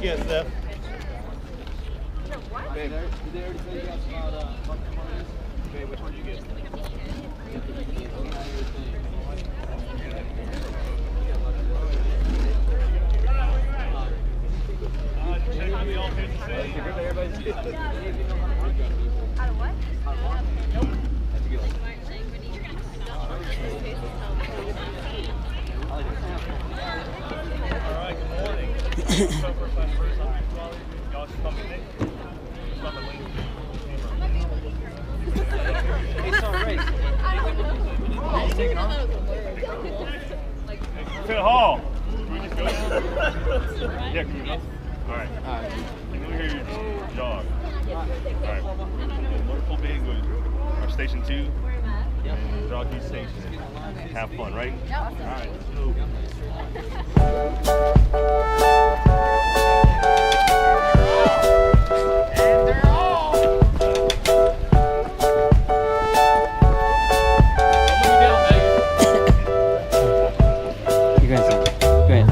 you get, Steph? What? Did they already tell you guys about what one is? Okay, which one did you get? Out of what? Nope. All right, good morning. Y'all should come in. It's all right. To the hall. Can we just go? Yeah, can we go? All right. Can we hear your jog? All right. Motorful being good. Our station 2. And Jockey Station. Have fun, right? All right, let's go. And they're all. You guys, go ahead.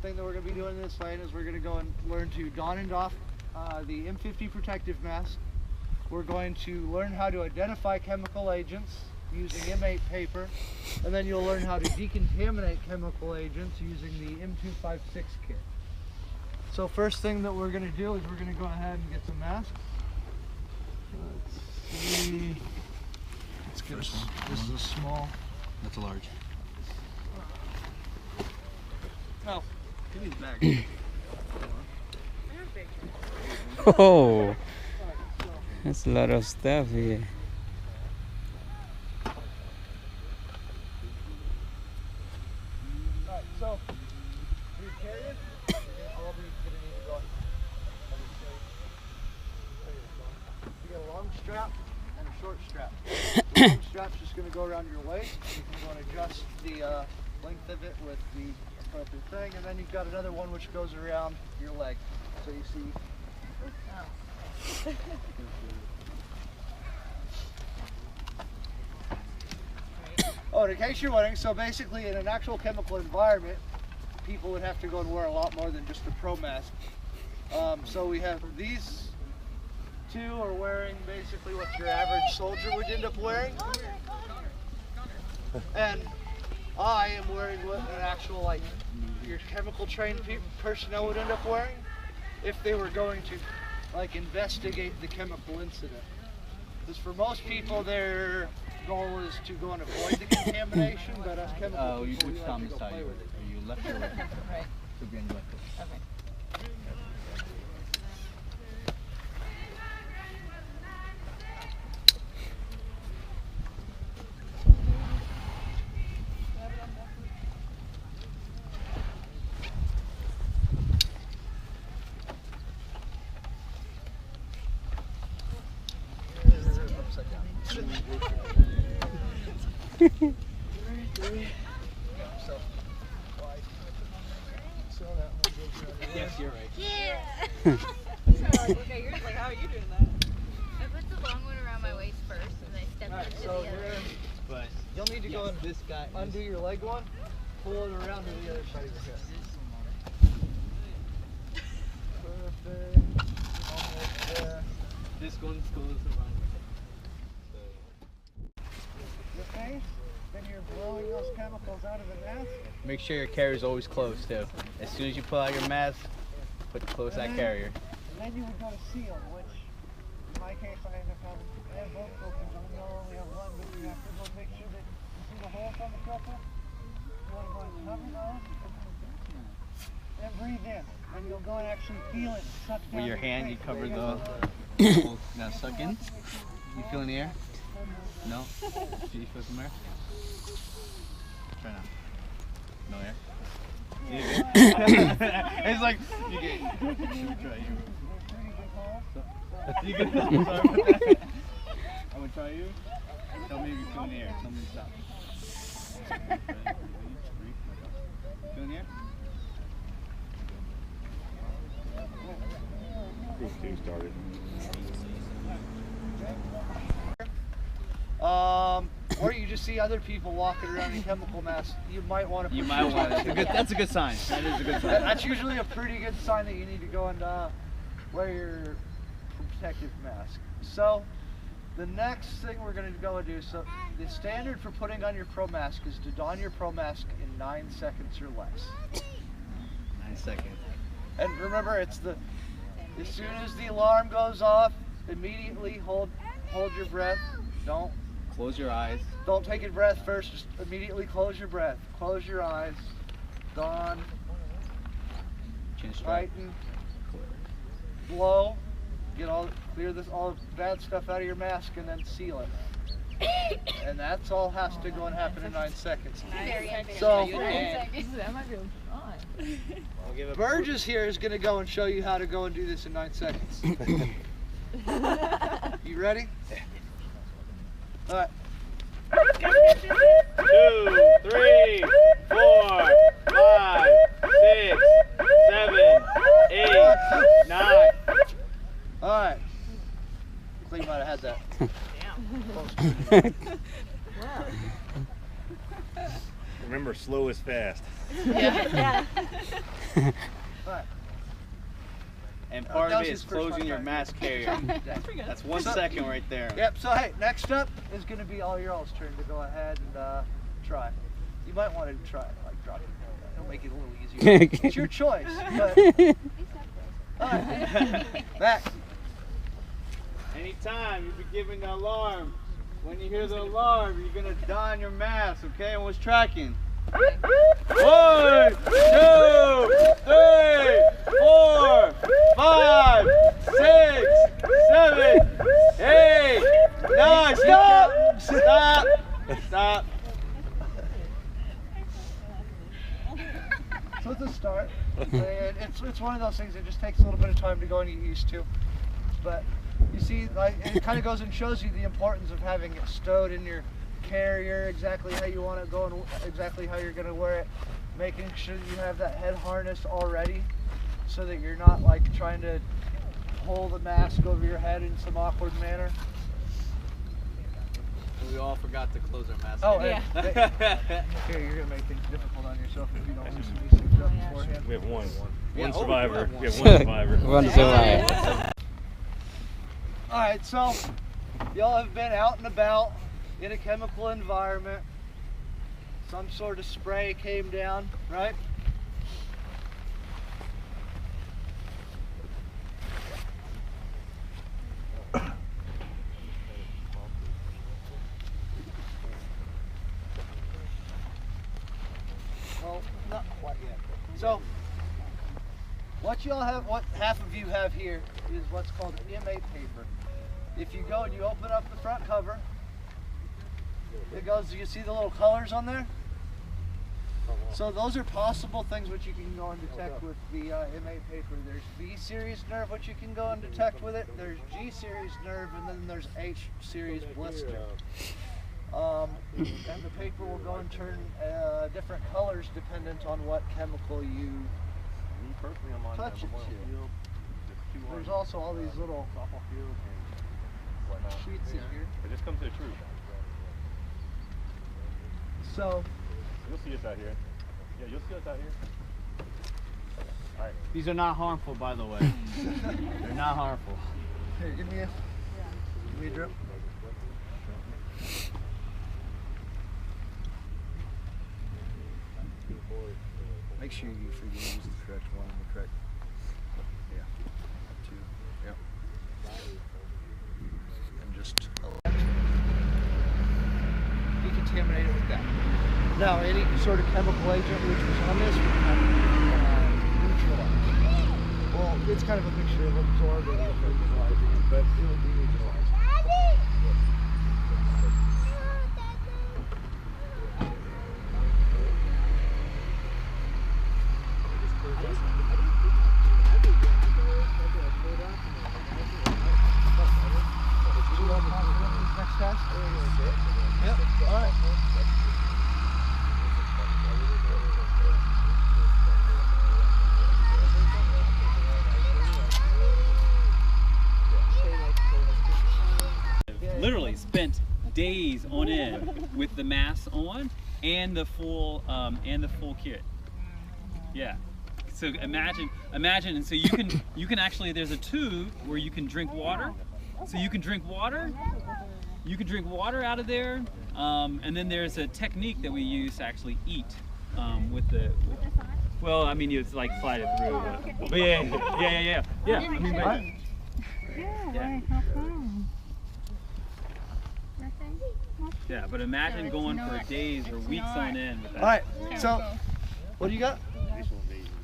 Thing that we're going to be doing in this lane is we're going to go and learn to don and doff the M50 protective mask. We're going to learn how to identify chemical agents using M8 paper, and then you'll learn how to decontaminate chemical agents using the M256 kit. So first thing that we're going to do is we're going to go ahead and get some masks. Let's see. Let's get this is a small. That's a large. Oh, give me the bag. Oh, that's a lot of stuff here. Alright, so for your carrier, all these are going to need to go. You got a long strap and a short strap. The long strap's just going to go around your waist. You can go and adjust the length of it with the appropriate thing, and then you've got another one which goes around your leg. So you see. Oh, and in case you're wondering, so basically in an actual chemical environment, people would have to go and wear a lot more than just the pro mask. So we have these two are wearing basically what your average soldier would end up wearing. And I am wearing what an actual, like, your chemical trained personnel would end up wearing if they were going to, like, investigate the chemical incident. Because for most people, their goal is to go and avoid the contamination, but us chemical people, we like to go play with it. Are you left or right? Right. So be on your left. Okay. Upside down. So, wide. So that one goes around your Yes, leg. you're right. Yeah. Okay, you're like, how are you doing that? I put the long one around my waist first, and I stepped Alright, into so the other. But you'll need to go and this guy. undo your leg one, pull it around to the other side of your hip. Perfect. Almost there. This one goes around. Your face, then you're blowing those chemicals out of the mask. Make sure your carrier is always closed too. As soon as you pull out your mask, close that carrier. And then you would go to seal, which in my case I end up having, I have both open, so we only have one, but you have to go make sure that you see the holes on the filter. You want to go and cover those. Then breathe in, and you'll go and actually feel it suck down. With your hand, you cover the. Now suck in. You feel in the air? No. Do you feel some air? Try now. No air. It's like you get. Try you. You get. Sorry about that. I'm gonna try you. Tell me if you feel in the air. Tell me to stop. Feel in the air? Group 2 started. Or you just see other people walking around in chemical masks. You might want to. You might want to. That's a good sign. That is a good sign. That's usually a pretty good sign that you need to go and wear your protective mask. So, the next thing we're going to go and do, so the standard for putting on your pro mask is to don your pro mask in 9 seconds or less. 9 seconds. And remember, it's the, as soon as the alarm goes off, immediately hold your breath. Close your eyes. Don't take a breath first, just immediately close your breath. Close your eyes. Don. Chin straight. Tighten. Blow. Get clear all the bad stuff out of your mask and then seal it. And that's all has to go and happen in 9 seconds. So, That might be fun. Burgess here is going to go and show you how to go and do this in 9 seconds. You ready? All right. 2, 3, 4, 5, 6, 7, 8, 9. All right. I think you might have had that. Remember, slow is fast. Yeah. All right. And part that of was it his is first closing time your trying. mask carrier. That's 1 second right there. Yep, so hey, next up is going to be all your all's turn to go ahead and try. You might want to try, like, drop it. It'll make it a little easier. It's your choice. But, all right. Max. Anytime you'll be given the alarm. When you hear the alarm, you're going to don your mask, okay? And what's tracking? 1, 2, 3, 4, 5, 6, 7, 8, 9. Stop! Stop! Stop! So it's a start. And it's one of those things that just takes a little bit of time to go and get used to. But you see, like, it kind of goes and shows you the importance of having it stowed in your carrier, exactly how you want it going, exactly how you're going to wear it, making sure that you have that head harness already so that you're not like trying to hold the mask over your head in some awkward manner. We all forgot to close our masks. Oh, Yeah. Here, you're going to make things difficult on yourself if you don't loosen these things up beforehand. We have one Yeah, survivor. oh, We have one survivor. One survivor. Alright, so y'all have been out and about in a chemical environment. Some sort of spray came down, right? Well, not quite yet. So, what y'all have, what half of you have here is what's called M8 paper. If you go and you open up the front cover, it goes, you see the little colors on there? So those are possible things which you can go and detect with the M8 paper. There's B series nerve which you can go and detect with it. There's G series nerve, and then there's H series blister. And the paper will go and turn different colors dependent on what chemical you touch it to. There's also all these little sheets in here. But just come to the truth. So You'll see us out here. Yeah, you'll see us out here. All right. These are not harmful, by the way. They're not harmful. here, give me a drip. make sure you use the correct one and the correct. Yeah. Two. Yep. And just. Decontaminate it with that. Now, any sort of chemical agent which was on this would have neutralized. Well, it's kind of a mixture of absorbing and neutralizing it, but it will be neutralized. Next test? Yep, all right. Literally spent days on end with the mask on and the full kit. Yeah. So imagine, and so you can actually, there's a tube where you can drink water. So you can drink water. You can drink water out of there, and then there's a technique that we use to actually eat well, I mean, it's like slide it through. But yeah. I mean, but, yeah. How come? Yeah, but imagine going for days or weeks on end with that. All right, so what do you got?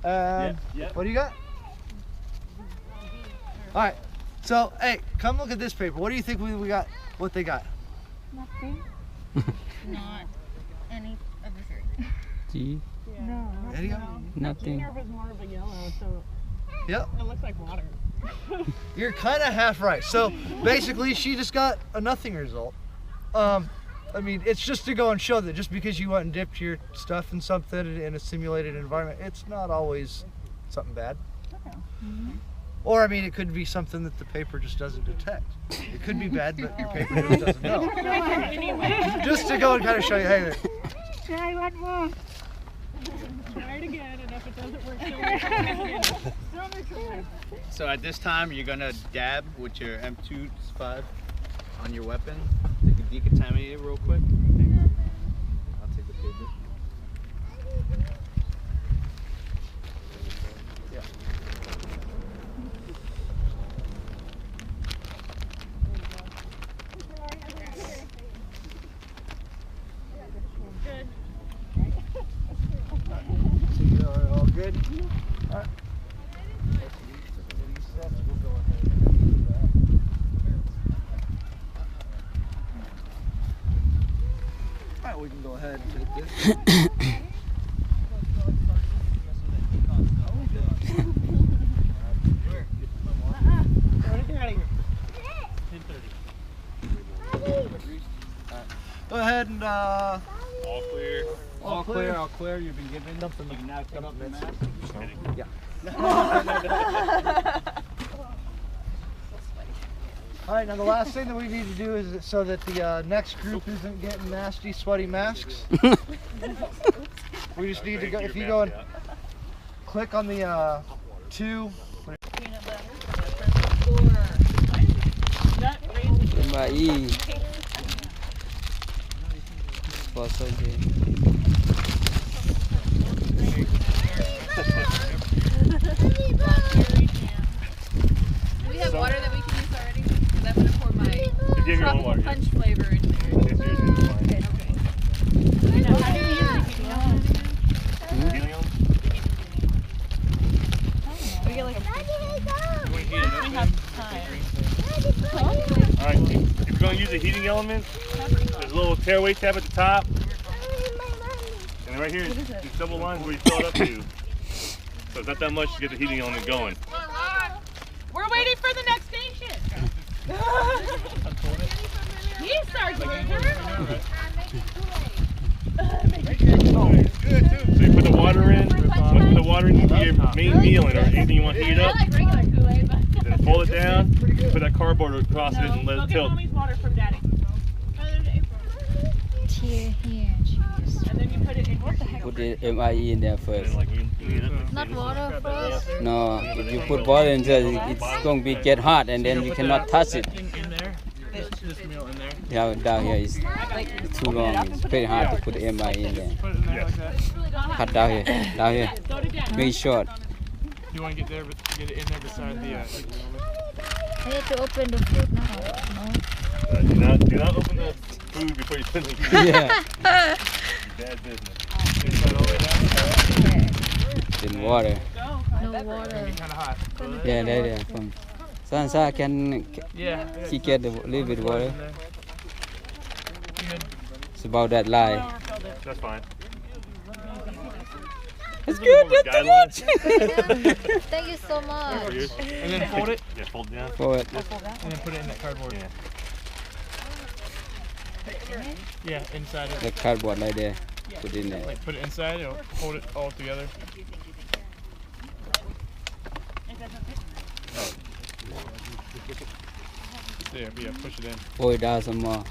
What do you got? All right, so hey, come look at this paper. What do you think we got? What they got? Nothing. Not any of the three. Gee, No. There you go. nothing. Yours was more of a yellow, so Yep, it looks like water. you're kind of half right. So basically, she just got a nothing result. I mean, it's just to go and show that just because you went and dipped your stuff in something in a simulated environment, it's not always something bad. Or, I mean, it could be something that the paper just doesn't detect. It could be bad, but your paper just doesn't know. Anyway, Just to go and kind of show you, hey, try one more. Try it again, and if it doesn't work, still neutralized. So at this time, you're gonna dab with your M25 on your weapon to decontaminate it real quick. I'll take the paper. Yeah. So you are all good? All right. We'll go ahead and do that. All right, we can go ahead and take this. Go ahead and All clear. all clear, all clear. You've been given something. You can now take off your mask. All right, now the last thing that we need to do is so that the next group isn't getting nasty, sweaty masks. We just need to go, if you go and click on the two. MIE. Sponsor game. Do we have water that we can use already? Because I'm going to pour my Give your own tropical water. punch flavor in there. Yes, yours is fine. Okay. How do you use the heating element again? Heating element? We get like a we have time. Alright, if you're going to use a heating element, there's a little tearaway tab at the top. And right here is these double lines where you fill it up to. So it's not that much to get the heating element going. We're waiting for the next station. He's Sergeant Ranger. Good too. So you put the water in. Once you put the water in, you put your main meal in or anything you want to heat I up. like regular Kool-Aid, but Then pull it down, put that cardboard across it and let Go it get tilt. mommy's water from daddy. And then you put it in. What the heck? Put the MIE in there first. And like you heat it. not water first. No, if you put water in there, it's going to be get hot and then you cannot touch it. In there. this meal in there. Yeah, down here is too long. It's very hard to put the MI in there. Put it in there like that. Cut down here. Down here. Make it short. You want to get there, get it in there beside the. I need to open the food now. No. Do not open the food before you put it in the Yeah. bad business. In water. No water. Kind of hot. Yeah, there. From Sansa can Yeah. he get a little bit water. It's about that lie. That's fine. It's good. That's too much. Thank you so much. And then fold it. Yeah, fold it down. Forward. And then put it in that cardboard. Yeah, inside it. The cardboard right there. Put in there. Like put it inside or hold it all together. There, yeah, push it in. Pour it down some more.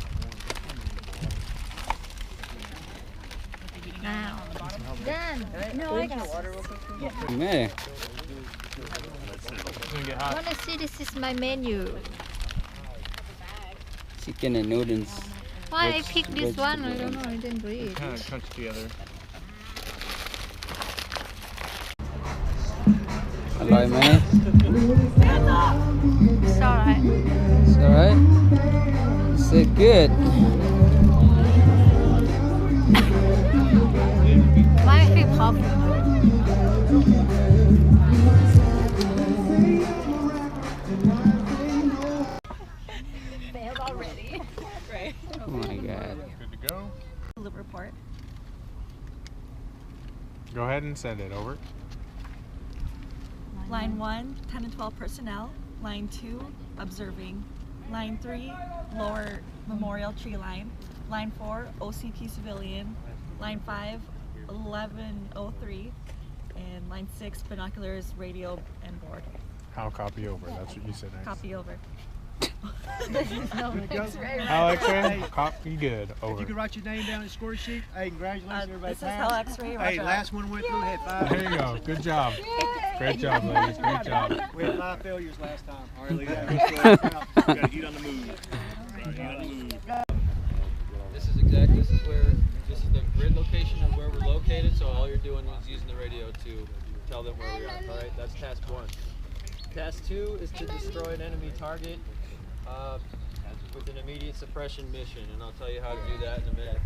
Now. Done. No, I got water. Man. It's gonna get I hot. want to see, this is my menu. Chicken and noodles. Why I picked this one? I don't know. I didn't read. Kind of crunch together. อร่อยไหม It's alright. It's alright. It's good. Why I feel coffee? Failed already. Right. Oh my god. Good to go. Report. Go ahead and send it over. Line 1, 10 and 12 personnel. Line 2, observing. Line 3, lower Memorial Tree Line. Line 4, OCP civilian. Line 5, 1103. And line 6, binoculars, radio, and board. How copy over? That's what you said next. Copy over. How X-ray? Copy good. If Over. you could write your name down on the score sheet, hey, congratulations, everybody. This is Hell X-ray. Hey, Roger. last one went through, had five. There you go. Good job. Great job, ladies. Great job. We had 5 failures last time. All right, Gotta eat on the move. Gotta eat on the move. This is the grid location of where we're located, so all you're doing is using the radio to tell them where we are. Alright, that's task 1. Task 2 is to destroy an enemy target with an immediate suppression mission, and I'll tell you how to do that in a minute.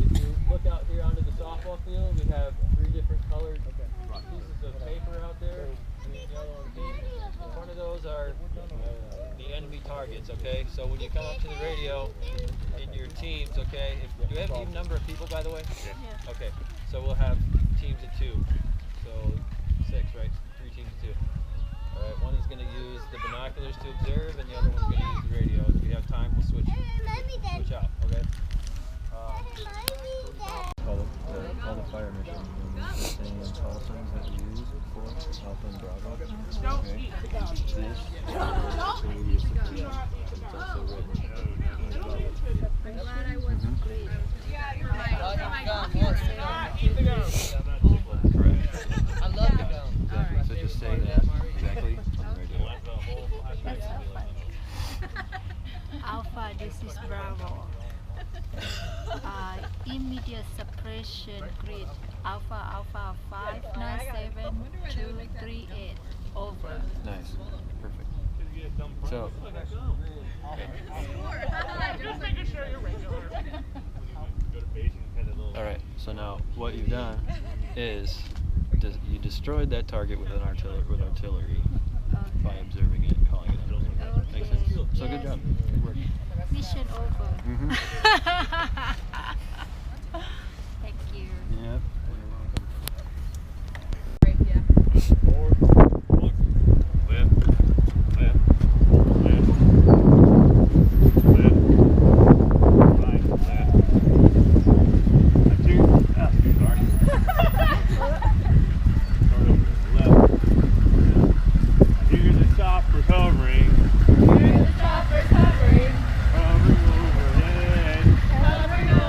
If you look out here onto the softball field, we have 3 different colored pieces of paper out there, green, yellow, and pink. One of those are the enemy targets, okay? So when you come up to the radio in your teams, okay, do you have an even number of people, by the way? Yeah. Okay, so we'll have teams of 2. So 6, right? 3 teams of 2. Alright, one is going to use the binoculars to observe, and the other one's going to use the radio. If we have time, we'll switch out, okay? All the fire mission and call signs that we use for Alpha and Bravo. Okay. This so it's also written. I'm glad I was green. Correct. I love the gun. Exactly. So just say that exactly on the radio. Alpha, this is Bravo. Immediate suppression grid. Alpha 597238. Over. Nice. Perfect. So. All right. So now what you've done is you destroyed that target with artillery by observing it and calling it out. Makes sense. So good job. Good work. Mission over. Mm-hmm. Thank you. Yep. Hovering overhead.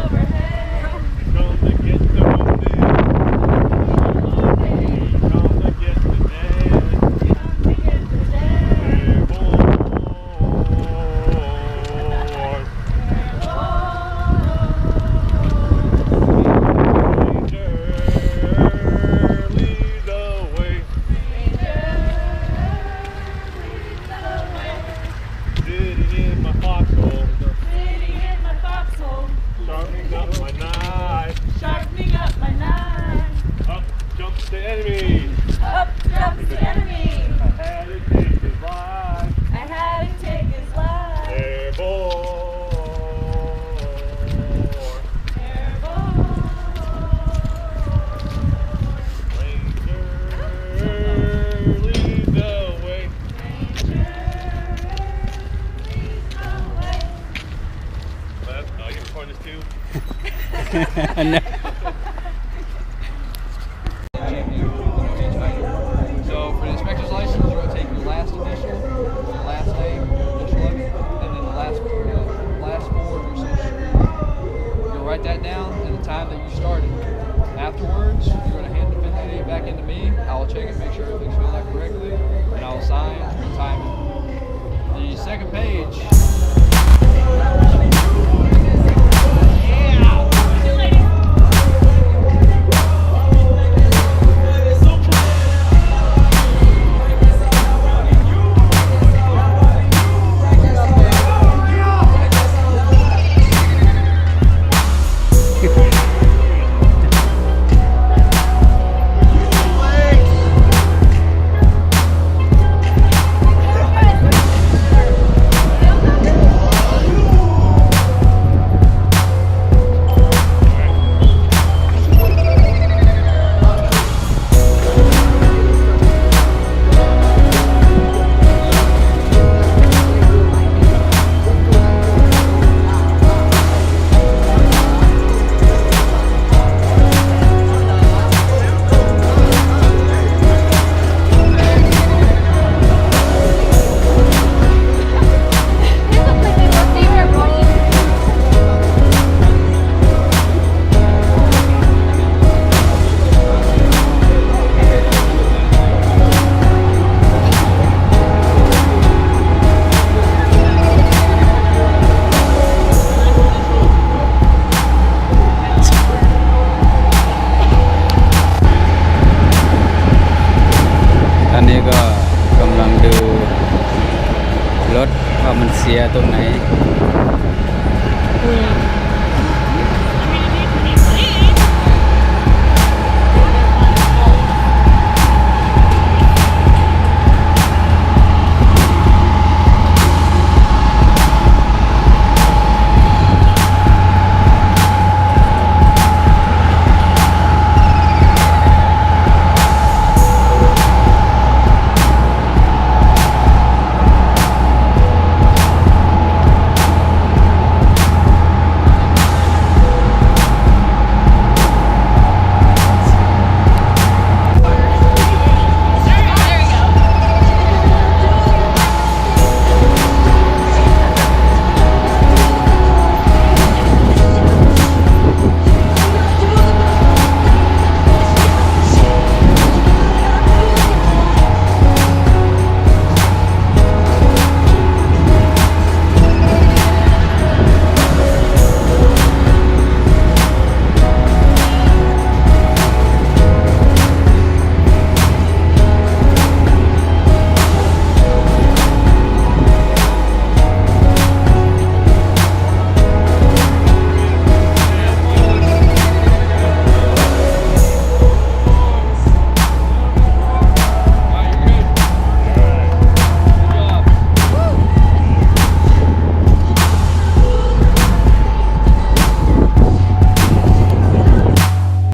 too? No.